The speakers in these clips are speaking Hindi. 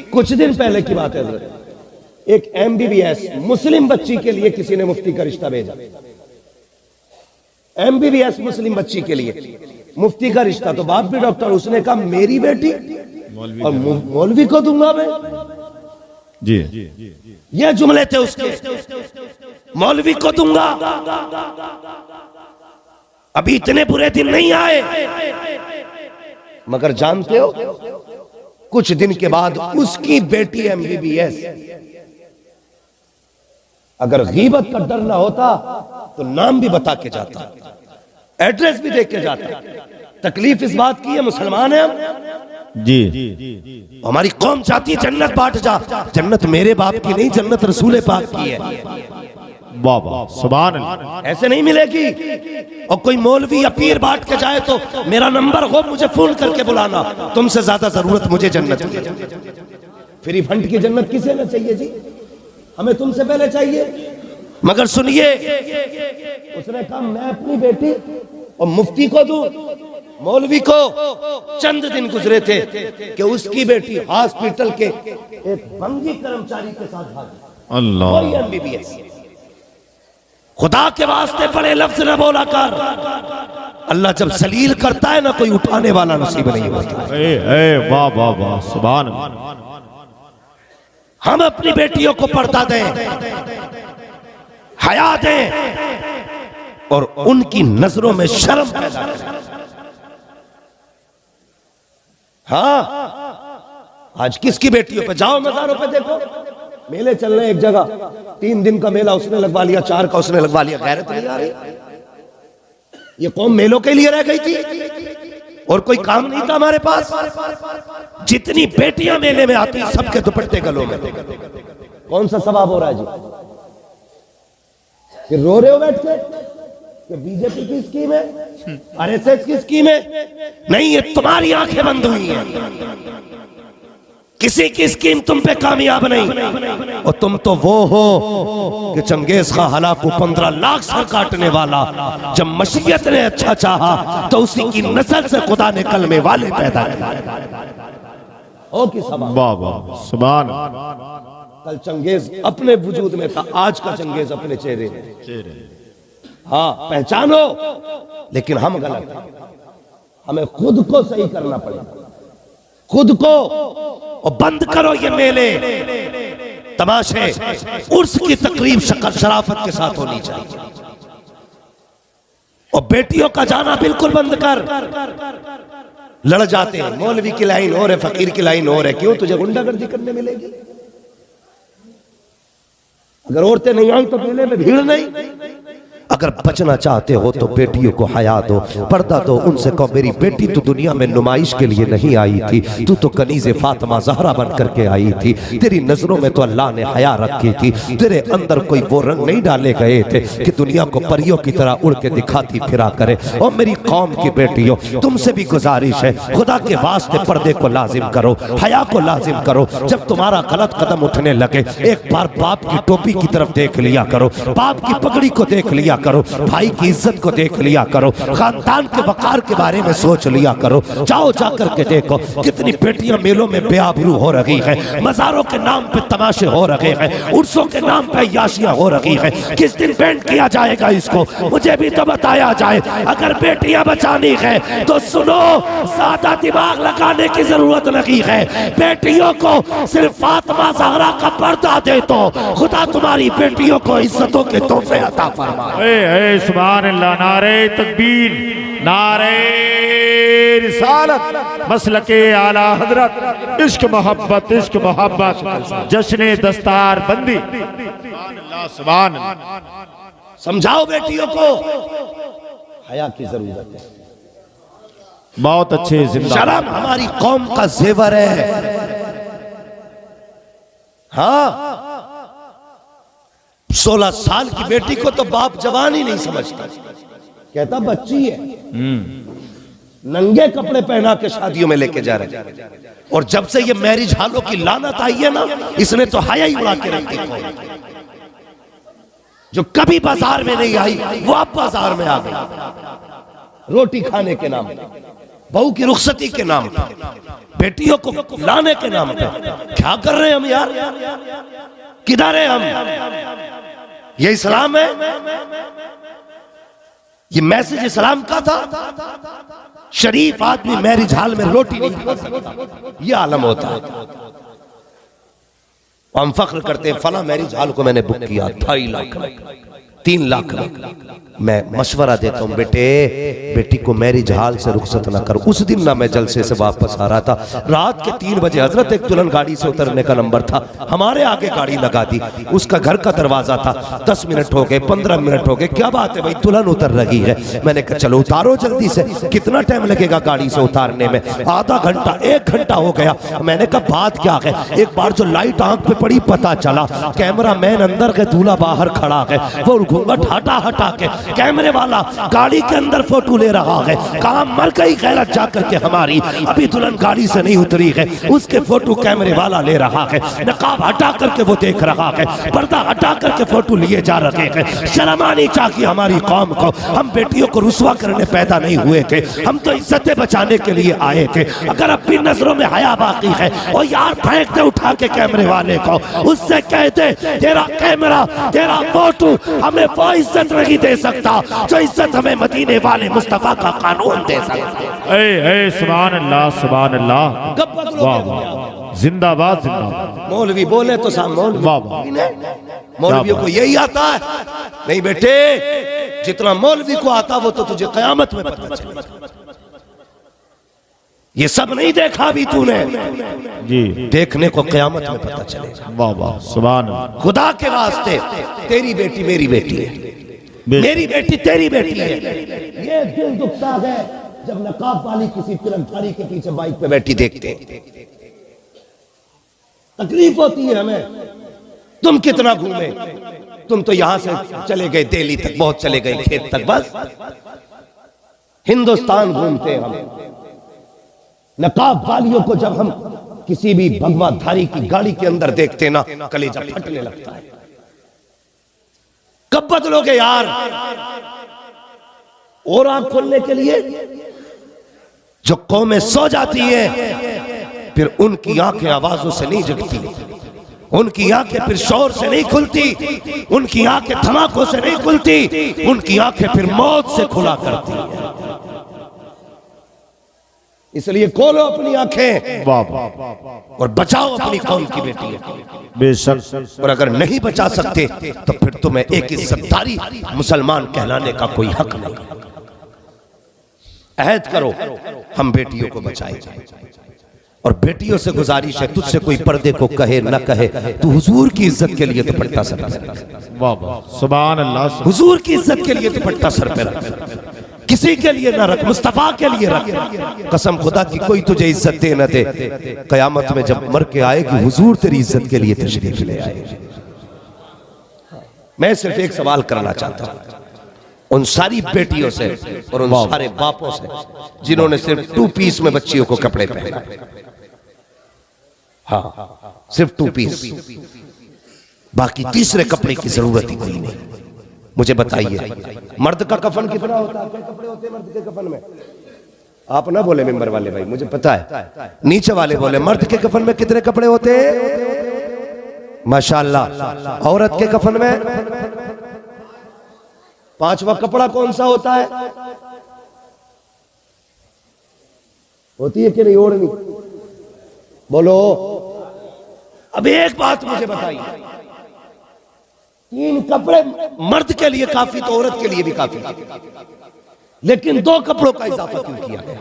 कुछ दिन पहले की बात है, एक MBBS मुस्लिम बच्ची के लिए किसी ने मुफ्ती का रिश्ता भेजा। MBBS मुस्लिम बच्ची के लिए मुफ्ती का रिश्ता, तो बाप भी डॉक्टर, उसने कहा मेरी बेटी और मौलवी को दूंगा मैं। जी ये जुमले थे उसके, मौलवी को दूंगा। अभी इतने बुरे दिन नहीं आए, मगर जानते हो कुछ दिन के बाद उसकी बेटी MBBS, अगर गीबत का डर ना होता तो नाम भी बता के जाता, एड्रेस भी देख के जाता। तकलीफ इस बात की है, मुसलमान है हम जी, हमारी कौम चाहती है जन्नत बांट जा। जन्नत मेरे बाप की नहीं, जन्नत रसूल पाक की है। बाबा सुभान अल्लाह। ऐसे नहीं मिलेगी। और कोई मौलवी या पीर बांट के जाए तो मेरा नंबर हो, मुझे फोन करके बुलाना, तुमसे ज्यादा जरूरत मुझे जन्नत की। फ्री फंड की जन्नत किसे ना चाहिए जी, हमें तुमसे पहले चाहिए। मगर सुनिए, उसने कहा मैं अपनी बेटी और मुफ्ती को दूं, मौलवी को। चंद दिन गुजरे थे कि उसकी बेटी हॉस्पिटल के एक बंगी कर्मचारी के साथ भागी। अल्लाह। MBBS। खुदा के वास्ते बड़े लफ्ज न बोला कर। अल्लाह जब सलील करता है ना, कोई उठाने वाला नसीब नहीं होता। वाह वाह वाह सुभान अल्लाह। हम अपनी बेटियों को पर्दा दें, हया दें और उनकी नजरों में शर्म पैदा करें। हाँ, आज किसकी बेटियों पे जाओ, मज़ारों पे देखो, मेले चल रहे एक जगह, 3 दिन का मेला उसने लगवा लिया, 4 का उसने लगवा लिया। गैरत नहीं आ रही? ये कौम मेलों के लिए रह गई थी और कोई काम नहीं था हमारे पास। जितनी बेटियां मेले में आती सबके दुपट्टे गलों में। कौन सा सवाब हो रहा है जी? कि रो रहे हो बैठ के कि बीजेपी की स्कीम है, RSS की स्कीम है? नहीं, ये तुम्हारी आंखें बंद हुई हैं। किसी की स्कीम तुम पे कामयाब नहीं। और तुम तो वो हो कि चंगेज खां हलाकू 15 लाख सर काटने वाला, जब मशीयत ने अच्छा चाहा तो उसी की नस्ल से खुदा ने कलमे वाले पैदा किए। ओ की बाबा सुभान। कल चंगेज अपने वजूद में था, आज का चंगेज अपने चेहरे में। हाँ, पहचानो। लेकिन हम गलत हैं, हमें खुद को सही करना पड़ेगा, खुद को। और बंद करो ये मेले तमाशे, उर्स की तकरीब शक्ल शराफत के साथ होनी चाहिए। और बेटियों का जाना बिल्कुल बंद कर। लड़ जाते हैं, मौलवी की लाइन और है, फकीर की लाइन और है। क्यों? तुझे गुंडागर्दी करने मिलेगी। अगर औरतें नहीं आई तो मेले में भीड़ नहीं। अगर बचना चाहते हो तो बेटियों को हया दो, पर्दा दो। उनसे कहो मेरी बेटी तो दुनिया में नुमाइश के लिए नहीं आई थी, तू तो कनीज़े फातिमा ज़हरा बन करके आई थी। तेरी नजरों में तो अल्लाह ने हया रखी थी, तेरे अंदर कोई वो रंग नहीं डाले गए थे कि दुनिया को परियों की तरह उड़ के दिखाती फिरा करे। और मेरी कौम की बेटियों, तुमसे भी गुजारिश है, खुदा के वास्ते पर्दे को लाजिम करो, हया को लाजिम करो। जब तुम्हारा गलत कदम उठने लगे, एक बार बाप की टोपी की तरफ देख लिया करो, बाप की पगड़ी को देख लिया करो, भाई की इज्जत को देख लिया करो, खानदान के वकार के बारे में सोच लिया करो। जाओ जाकर के देखो कितनी बेटियां मेलों में बेआबरू हो रही हैं, मज़ारों के नाम पे तमाशे हो रहे हैं, उर्सों के नाम पे याशियां हो रही हैं। किस दिन बैंड किया जाएगा इसको? मुझे भी तो बताया जाए। अगर बेटियां बचानी है तो सुनो, ज्यादा दिमाग लगाने की जरूरत नहीं है। बेटियों को सिर्फ फातिमा ज़हरा का पर्दा दे तो खुदा तुम्हारी बेटियों को इज्जतों के तोहफे अता फरमाए। सुभान अल्लाह। नारे तकबीर, नारे रिसालत, मसलके आला हजरत, इश्क मोहब्बत, इश्क मोहब्बत, जश्न दस्तार बंदी। सुभान अल्लाह सुभान। समझाओ बेटियों को हया की जरूरत है। बहुत अच्छे। शर्म हमारी कौम का जेवर है। हाँ, 16 साल की बेटी को तो बाप जवान ही नहीं समझता, कहता बच्ची है। नंगे कपड़े पहना के शादियों में लेके जा रहे हैं। और जब से ये मैरिज हालों की लानत आई है ना, इसने तो हया ही उड़ा के रख दी। जो कभी बाजार में नहीं आई वो अब बाजार में आ गई, रोटी खाने के नाम पे। बहू की रुखसती के नाम पे, बेटियों को लाने के नाम पे क्या कर रहे हैं हम यार? किधर है हम? ये इस्लाम है? ये मैसेज इस्लाम का था? शरीफ आदमी मैरिज हॉल में रोटी नहीं खा सकता, ये आलम होता है। हम फख्र करते हैं फला मैरिज हॉल को मैंने बुक किया 2.5 लाख 3 लाख। मैं मशवरा देता हूं बेटे, बेटी को मैरिज हॉल से रुखसत ना करो। उस दिन ना मैं जलसे से वापस आ रहा था, रात के 3 बजे हजरत एक दुल्हन गाड़ी से उतरने का नंबर था, हमारे आगे गाड़ी लगा दी। उसका घर का दरवाजा था, 10 मिनट हो गए, 15 मिनट हो गए, क्या बात है भाई दुल्हन उतर रही है। मैंने कहा चलो उतारो जल्दी से। कितना टाइम लगेगा गाड़ी से उतारने में? आधा घंटा 1 घंटा हो गया। मैंने कहा बात क्या है? एक बार जो लाइट आंख पे पड़ी पता चला कैमरा मैन अंदर के दूल्हा बाहर खड़ा है, वो घूंघट हटा हटा के कैमरे वाला गाड़ी के अंदर फोटो ले रहा है। काम मर गई गैरत जाकर के हमारी, अभी दुल्हन गाड़ी से नहीं उतरी है, उसके फोटो कैमरे वाला ले रहा है। नकाब हटा करके वो देख रहा है, पर्दा हटा करके फोटो लिए जा रहे हैं। शर्म आनी चाहिए हमारी कौम को। हम बेटियों को रुसवा करने पैदा नहीं हुए थे, हम तो इज्जतें बचाने के लिए आए थे। अगर अपनी नजरों में हया बाकी है और यार फेंक दे उठा के कैमरे वाले को, उससे कहते तेरा कैमरा तेरा फोटो हमें वो इज्जत नहीं दे सकता जो इज्जत हमें मदीने वाले मुस्तफा का कानून दे सकता। ए सुभान अल्लाह सुभान अल्लाह, वाह वाह, जिंदाबाद जिंदाबाद। मौलवी बोले तो साहब मौलवियों को यही आता है? नहीं बेटे, जितना मौलवी को आता वो तो तुझे कयामत में पता चलेगा। ये सब नहीं देखा भी तूने जी, देखने को कयामत में पता चलेगा। वाह वाह सुभान अल्लाह। खुदा के वास्ते तेरी बेटी मेरी बेटी है, मेरी बेटी तेरी बेटी है। ये दिल दुखता है जब नकाब वाली किसी तिरंगारी के पीछे बाइक पे बैठी देखते हैं, तकलीफ होती है हमें। तुम कितना घूमे, तुम तो यहां से चले गए दिल्ली तक, बहुत चले गए खेत तक, बस हिंदुस्तान घूमते हम। नकाब वालियों को जब हम किसी भी भगवाधारी की गाड़ी के अंदर देखते ना, कलेजा फटने लगता है। कब बदलोगे यार? और आंख खोलने के लिए जो कौमें सो जाती है फिर उनकी आंखें आवाजों से नहीं जगती, उनकी आंखें फिर शोर से नहीं खुलती, उनकी आंखें धमाकों से नहीं खुलती, उनकी आंखें फिर मौत से खुला करती है। इसलिए खोलो अपनी आंखें और बचाओ अपनी कौम की बेटी बेशक। और अगर नहीं बचा सकते तो फिर तुम्हें एक इज्जतदारी मुसलमान कहलाने का कोई हक नहीं। अहद करो हम बेटियों को बचाएंगे। और बेटियों से गुजारिश है, तुझसे कोई पर्दे को कहे न कहे, तू हुजूर की इज्जत के लिए दुपट्टा सर पे रख। वाह वाह सुभान अल्लाह। हुजूर की इज्जत के लिए दुपट्टा सर पे रख, किसी के लिए ना रख, मुस्तफा के लिए रख। कसम खुदा की कोई तुझे इज्जत दे न दे, कयामत में जब मर के आएगी हुजूर तेरी इज्जत के लिए तशरीफ ले आएगी। मैं सिर्फ एक सवाल करना चाहता हूं उन सारी बेटियों से और उन सारे बापों से जिन्होंने सिर्फ 2 पीस में बच्चियों को कपड़े पहने। हाँ, सिर्फ 2 पीस, बाकी तीसरे कपड़े की जरूरत ही कोई नहीं। मुझे बताइए मर्द का कफन कितना होता है? कपड़े होते हैं मर्द के कफन में? आप ना बोले मेंबर वाले भाई, मुझे पता है। नीचे वाले बोले मर्द के कफन में कितने कपड़े होते हैं? माशाअल्लाह। औरत के कफन में 5वां कपड़ा कौन सा होता है? होती है कि नहीं ओढ़नी? बोलो। अब एक बात मुझे बताइए, 3 कपड़े मर्द के लिए काफी तो औरत के लिए भी काफी, लेकिन 2 कपड़ों का इजाफा क्यों किया गया?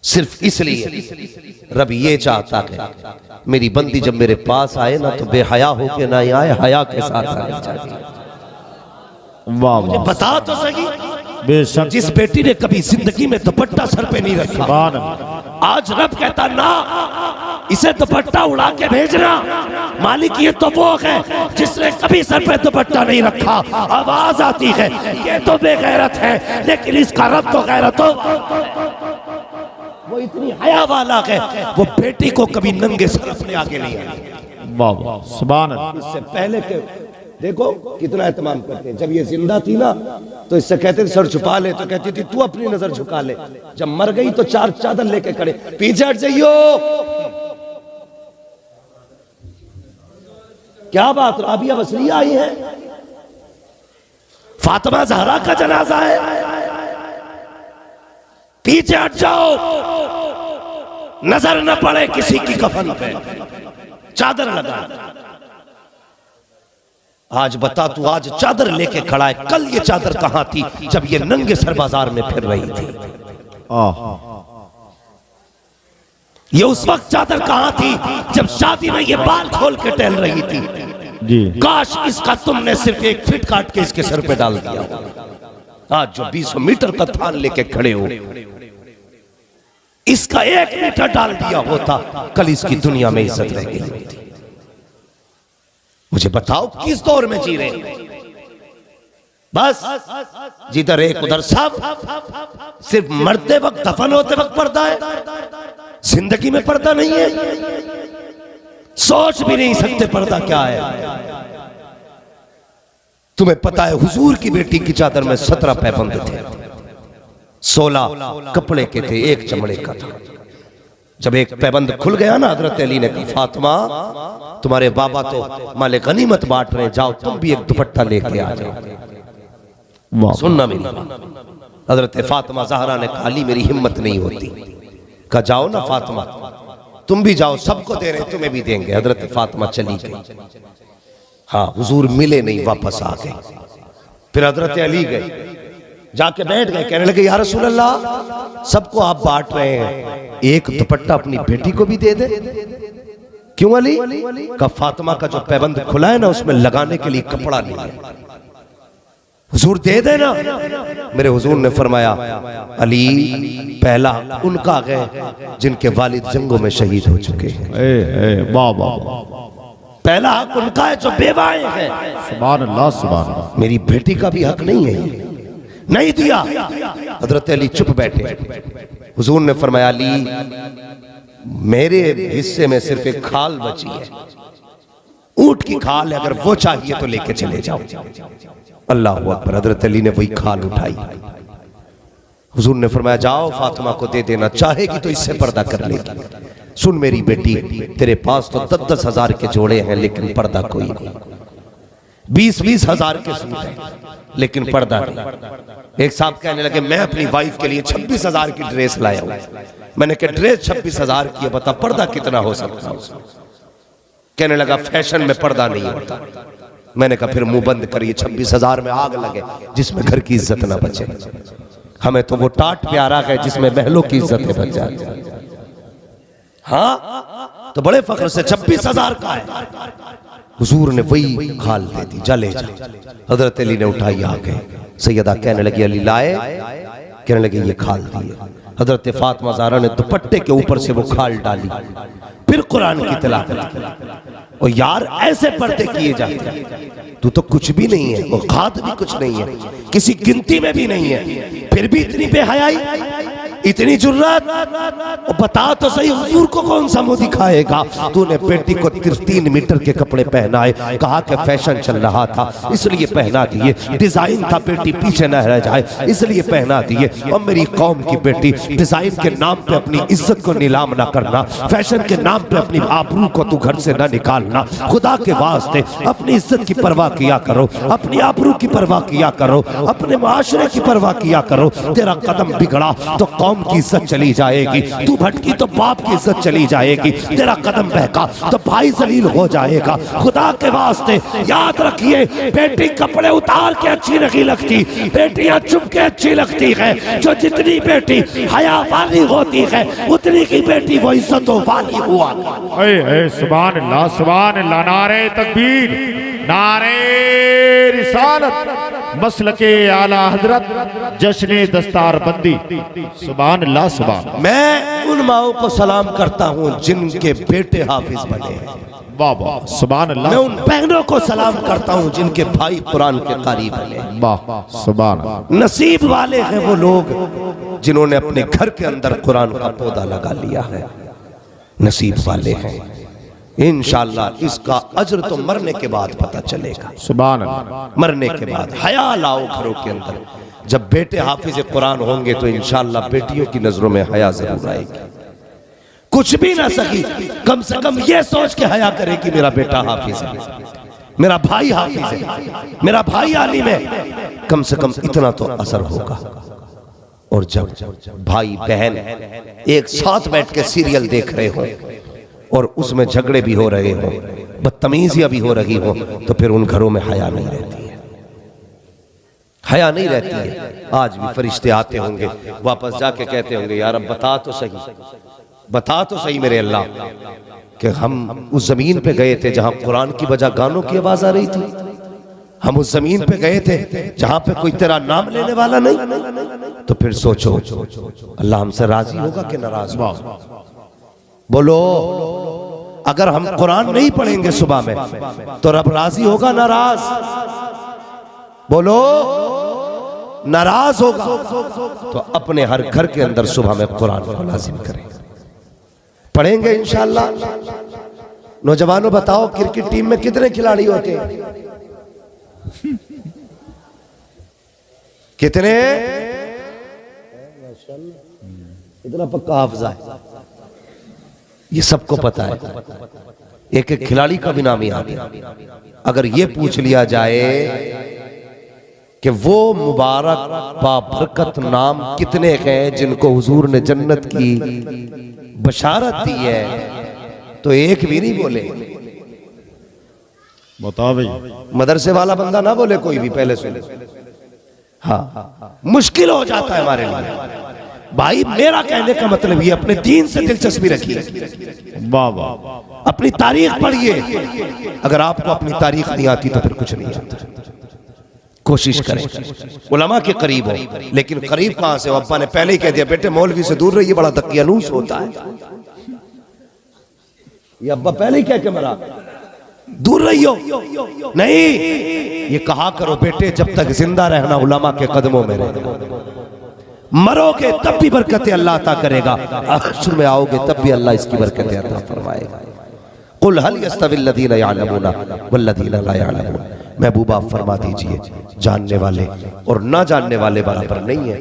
सिर्फ इसलिए रब ये चाहता है मेरी बंदी जब मेरे पास आए ना तो बेहया होके ना आए, हया के साथ आनी चाहिए। वाह वाह। बता तो सही, बेशक। जिस बेटी ने कभी जिंदगी में दुपट्टा सर पे नहीं रखा, आज रब कहता ना इसे दुपट्टा उड़ा के भेजना। मालिक ये तो वो है जिसने कभी सर पे दुपट्टा नहीं रखा। आवाज आती है ये तो बेगैरत है, लेकिन इसका रब तो गैरत हो, वो इतनी हया वाला है, वो बेटी को कभी नंगे सर अपने आगे नहीं आया। वाह वाह सुभान अल्लाह। इससे पहले के देखो कितना एहतमाम करते हैं। जब ये जिंदा थी ना तो इससे कहते थे सर छुपा ले, तो कहती थी तू अपनी नजर झुका ले। जब मर गई तो 4 चादर लेके खड़े, पीछे हट जाइयो। क्या बात, राबिया बसरिया आई है, फातिमा ज़हरा का जनाजा है, पीछे हट जाओ, नजर न पड़े किसी की कफन पे, चादर लगा। आज बता तू, आज चादर लेके खड़ा है, कल ये चादर कहां थी जब ये नंगे सर बाजार में फिर रही थी? ये उस वक्त चादर कहां थी जब शादी में ये बाल खोल के टहल रही थी जी। काश इसका तुमने सिर्फ 1 फीट काट के इसके सर पे डाल दिया। आज जो 200 मीटर का थान लेके खड़े हो, इसका 1 मीटर डाल दिया होता, कल इसकी दुनिया में इज्जत रह गई होती। मुझे बताओ किस दौर में जी रहे हैं? बस जिधर एक उधर सब, सिर्फ मरते वक्त दफन होते वक्त पर्दा है, जिंदगी में पर्दा नहीं है। सोच भी नहीं सकते पर्दा क्या है। तुम्हें पता है हुजूर की बेटी की चादर में 17 पैबंद थे, 16 कपड़े के थे, 1 चमड़े का था। जब एक पैबंद खुल गया ना, हजरत अली ने कहा फातिमा तुम्हारे बाबा तो माले गनीमत बांट रहे हैं, जाओ तुम भी एक दुपट्टा लेके आ जाओ। सुनना मेरी, हजरत फातिमा ज़हरा ने कहा अली मेरी हिम्मत नहीं होती। कहा जाओ ना फातिमा, तुम भी जाओ, सबको दे रहे तुम्हें भी देंगे। हजरत फातिमा चली गई। हाँ, हुजूर मिले नहीं, वापस आ गए। फिर हजरत अली गए, जाके बैठ गए, कहने लगे या रसूल अल्लाह सबको आप बांट रहे हैं, एक दुपट्टा अपनी बेटी को भी दे दे। क्यों अली? का फातिमा का जो पैबंद खुला है ना, उसमें लगाने के लिए कपड़ा नहीं है, हुजूर दे देना। मेरे हुजूर ने फरमाया अली पहला उनका है जिनके वालिद जंगों में शहीद हो चुके हैं। पहला हक उनका है जो बेवाएं हैं। सुभान अल्लाह, सुभान अल्लाह। मेरी बेटी का भी हक नहीं है, नहीं दिया। हजरत अली चुप बैठे। हुजूर ने फरमाया अली मेरे हिस्से में सिर्फ एक खाल बची है, ऊंट की खाल है, अगर वो चाहिए तो लेके चले जाओ। अल्लाह अकबर। हजरत अली ने वही खाल उठाई। हुजूर ने फरमाया जाओ फातिमा को दे देना, चाहेगी तो इससे पर्दा कर लेगी। सुन मेरी बेटी, तेरे पास तो 10-10 हजार के जोड़े हैं लेकिन पर्दा कोई नहीं, 20-20 हजार के सूट हैं लेकिन पर्दा नहीं। एक साहब कहने लगे मैं अपनी वाइफ के लिए 26 हजार की ड्रेस लाया हूं। मैंने कहा ड्रेस 26 हजार की है, बता पर्दा कितना हो सकता है? कहने लगा फैशन में पर्दा नहीं होता। मैंने कहा फिर मुंह बंद करिए, 26 हजार में आग लगे जिसमें घर की इज्जत ना बचे। हमें तो वो टाट प्यारा है जिसमें महलों की इज्जत बच जाए। हाँ तो बड़े फख्र से 26 हजार का है। हुजूर ने वही खाल दे दी, जले जा। हजरत अली ने उठाई, आ गए। सैयदा कहने लगी अली लाए? कहने लगे ये खाल दिए। हजरत फातिमा ज़हरा ने दुपट्टे के ऊपर से वो खाल डाली, फिर कुरान की तिलावत की। और यार ऐसे पर्दे किए जाते हैं, तू तो कुछ भी नहीं है, वो खाद भी कुछ नहीं है, किसी गिनती में भी नहीं है, फिर भी इतनी बेहयाई, इतनी जुर्रत। बता तो सही हुजूर को कौन सा मुंह दिखाएगा? तूने बेटी को 3 मीटर के कपड़े पहनाए, कहा कि फैशन चल रहा था इसलिए पहना दिए, डिजाइन था बेटी पीछे न रह जाए इसलिए पहना दिए। और मेरी कौम की बेटी, डिजाइन के नाम पे अपनी इज्जत को नीलाम ना करना, फैशन के नाम पे अपनी आबरू को तू घर से ना निकालना। खुदा के वास्ते अपनी इज्जत की परवाह किया करो, अपनी आबरू की परवाह किया करो, अपने माशरे की परवाह किया करो। तेरा कदम बिगड़ा तो कौम की इज्जत चली जाएगी, तू भटकी तो बाप की इज्जत चली जाएगी, तेरा कदम बहका तो भाई जलील हो जाएगा। खुदा के वास्ते याद रखिए, बेटी कपड़े उतार के अच्छी नहीं लगती, बेटियां चुप के अच्छी लगती है। जो जितनी बेटी हया वाली होती है उतनी की बेटी वो इज्जतों वाली हुआ। सुभान अल्लाह, सुभान अल्लाह। नारे तकबीर, नारे रिसालत, मसलके आला हजरत, जश्ने दस्तार बंदी। सुभान अल्लाह, सुभान। मैं उन माओं को सलाम करता हूँ जिनके बेटे हाफिज बने हैं। वाह वाह, सुभान अल्लाह। मैं उन बहनों को सलाम करता हूँ जिनके भाई कुरान के कारी बने। वाह, सुभान। नसीब वाले हैं वो लोग जिन्होंने अपने घर के अंदर कुरान का पौधा लगा लिया है, नसीब वाले हैं। इंशाअल्लाह इसका अज्र तो मरने के बाद पता चलेगा। सुभान अल्लाह। मरने के बाद हया लाओ घरों के अंदर। जब बेटे हाफिज कुरान होंगे तो इंशाअल्लाह बेटियों की नजरों में हया जरूर आएगी। कुछ भी ना सकी, कम से कम ये सोच के हया करे कि मेरा बेटा हाफिज है, मेरा भाई हाफिज है, मेरा भाई आलिम है। कम से कम इतना तो असर होगा। और जब भाई बहन एक साथ बैठ के सीरियल देख रहे हो और उसमें झगड़े भी हो रहे हो, बदतमीजियां भी हो रही हो, तो फिर उन घरों में हया नहीं रहती है, हया नहीं रहती है। आज भी फरिश्ते आते होंगे, वापस जाके कहते होंगे यार अब बता तो सही, बता तो सही मेरे अल्लाह कि हम उस जमीन पे गए थे जहां कुरान की बजाय गानों की आवाज आ रही थी। हम उस जमीन पे गए थे जहां पे कोई तेरा नाम लेने वाला नहीं। तो फिर सोचो अल्लाह हमसे राजी होगा कि नाराज होगा? बोलो, अगर हम कुरान नहीं पढ़ेंगे सुबह में तो रब राजी होगा नाराज? बोलो, नाराज होगा। तो अपने हर घर के अंदर सुबह में कुरान को लाजिम करें, पढ़ेंगे इंशाअल्लाह। नौजवानों बताओ, क्रिकेट टीम में कितने खिलाड़ी होते हैं? कितने? इतना पक्का हाफिज़ा है, ये सबको पता है। एक एक खिलाड़ी का भी नाम याद है। अगर ये पूछ लिया जाए कि वो मुबारक बाबरकत नाम कितने हैं जिनको हुजूर ने जन्नत की बशारत दी है, तो एक भी नहीं बोले। बताओ भाई, मदरसे वाला बंदा ना बोले कोई भी, पहले सुन। हाँ, मुश्किल हो जाता है हमारे लिए। भाई मेरा कहने का मतलब ये, अपने दीन से दिलचस्पी रखिए, बाबा अपनी तारीख पढ़िए। अगर आपको अपनी तारीख नहीं आती तो फिर कुछ नहीं आता। कोशिश करें उलमा के करीब हो, लेकिन करीब कहां से? अब्बा ने पहले ही कह दिया बेटे मौलवी से दूर रहिए, बड़ा दकियानूस होता है। ये अब्बा पहले ही कह के मरा, दूर रहियो। नहीं, ये कहा करो बेटे जब तक जिंदा रहना उलमा के कदमों में रहना, मरोगे तब भी बरकतें अल्लाह अता करेगा, हश्र में आओगे तब भी अल्लाह इसकी बरकतें अता फरमाएगा। कुल हल यस्तविल लदीना यअलमूना वल्लदीना ला यअलमून। महबूबा फरमा दीजिए, जानने वाले और ना जानने वाले बराबर नहीं है।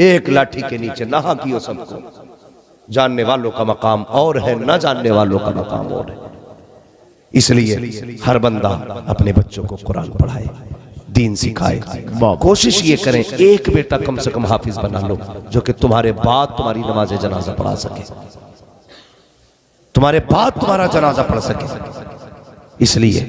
एक लाठी के नीचे ना कियो सबको। जानने वालों का मकाम और है, ना जानने वालों का मकाम और है। इसलिए हर बंदा अपने बच्चों को कुरान पढ़ाए, दीन सिखाए। कोशिश ये करें एक बेटा कम से कम हाफिज बना लो, जो कि तुम्हारे बाद तुम्हारी नमाज जनाजा पढ़ा सके, तुम्हारे बाद तुम्हारा जनाजा पढ़ सके। इसलिए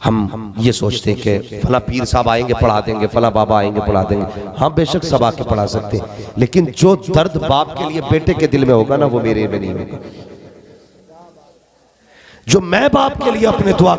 हम ये सोचते हैं कि फला पीर साहब आएंगे पढ़ा देंगे, फला बाबा आएंगे पढ़ा देंगे। हाँ बेशक सब आके पढ़ा सकते हैं, लेकिन जो दर्द बाप के लिए बेटे के दिल में होगा ना, वो मेरे में नहीं होगा। जो मैं बाप के लिए अपने दुआ